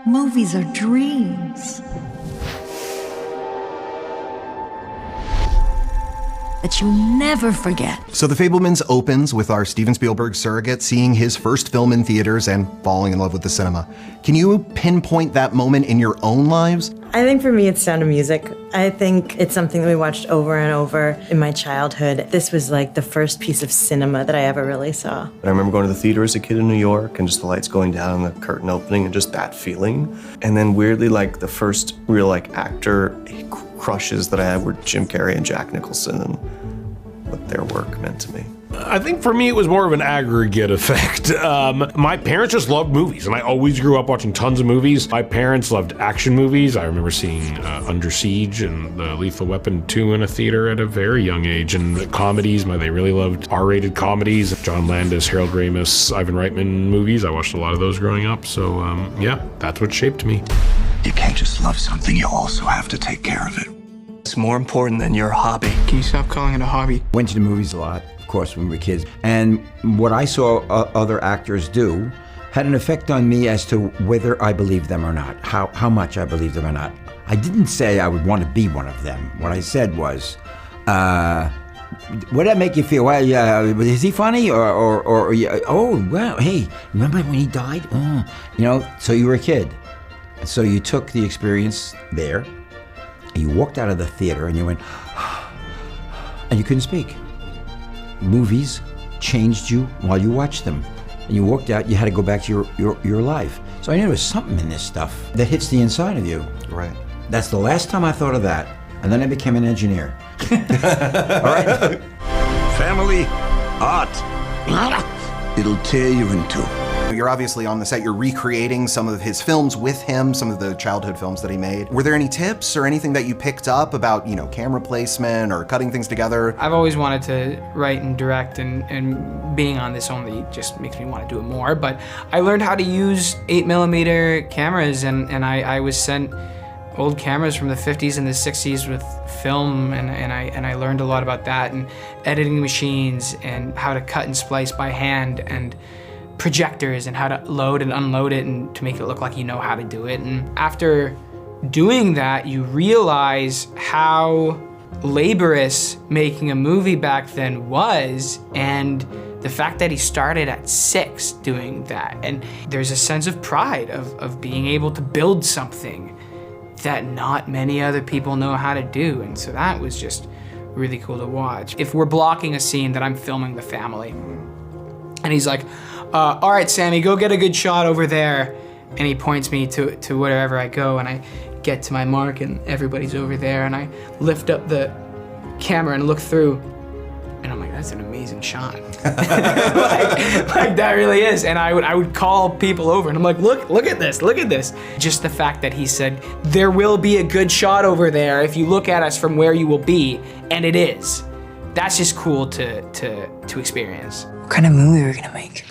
Movies are dreams that you never forget. So The Fabelmans opens with our Steven Spielberg surrogate seeing his first film in theaters and falling in love with the cinema. Can you pinpoint that moment in your own lives? I think for me it's Sound of Music. I think it's something that we watched over and over in my childhood. This was like the first piece of cinema that I ever really saw. I remember going to the theater as a kid in New York and just the lights going down and the curtain opening and just that feeling. And then weirdly, like the first real actor crushes that I had were Jim Carrey and Jack Nicholson and what their work meant to me. I think for me it was more of an aggregate effect. My parents just loved movies, and I always grew up watching tons of movies. My parents loved action movies. I remember seeing Under Siege and the Lethal Weapon 2 in a theater at a very young age. And comedies, they really loved R-rated comedies. John Landis, Harold Ramis, Ivan Reitman movies. I watched a lot of those growing up. So yeah, that's what shaped me. You can't just love something, you also have to take care of it. It's more important than your hobby. Can you stop calling it a hobby? Went to the movies a lot, of course, when we were kids. And what I saw other actors do had an effect on me as to whether I believed them or not, how much I believed them or not. I didn't say I would want to be one of them. What I said was, would that make you feel? Well, yeah, is he funny? Or yeah, oh, well, hey, remember when he died? So you were a kid. So you took the experience there, and you walked out of the theater and you went, and you couldn't speak. Movies changed you while you watched them. And you walked out, you had to go back to your life. So I knew there was something in this stuff that hits the inside of you. Right. That's the last time I thought of that. And then I became an engineer. All right? Family art. It'll tear you in two. You're obviously on the set, you're recreating some of his films with him, some of the childhood films that he made. Were there any tips or anything that you picked up about, camera placement or cutting things together? I've always wanted to write and direct, and being on this only just makes me want to do it more. But I learned how to use 8mm cameras, and I was sent old cameras from the 50s and the 60s with film, and I learned a lot about that, and editing machines, and how to cut and splice by hand, and projectors, and how to load and unload it, and to make it look like you know how to do it. And after doing that, you realize how laborious making a movie back then was, and the fact that he started at 6 doing that. And there's a sense of pride of being able to build something that not many other people know how to do. And so that was just really cool to watch. If we're blocking a scene that I'm filming the family, and he's like, all right, Sammy, go get a good shot over there. And he points me to wherever I go, and I get to my mark and everybody's over there, and I lift up the camera and look through, and I'm like, that's an amazing shot. like that really is. And I would call people over, and I'm like, look at this. Just the fact that he said, there will be a good shot over there if you look at us from where you will be, and it is. That's just cool to experience. What kind of movie are we gonna make?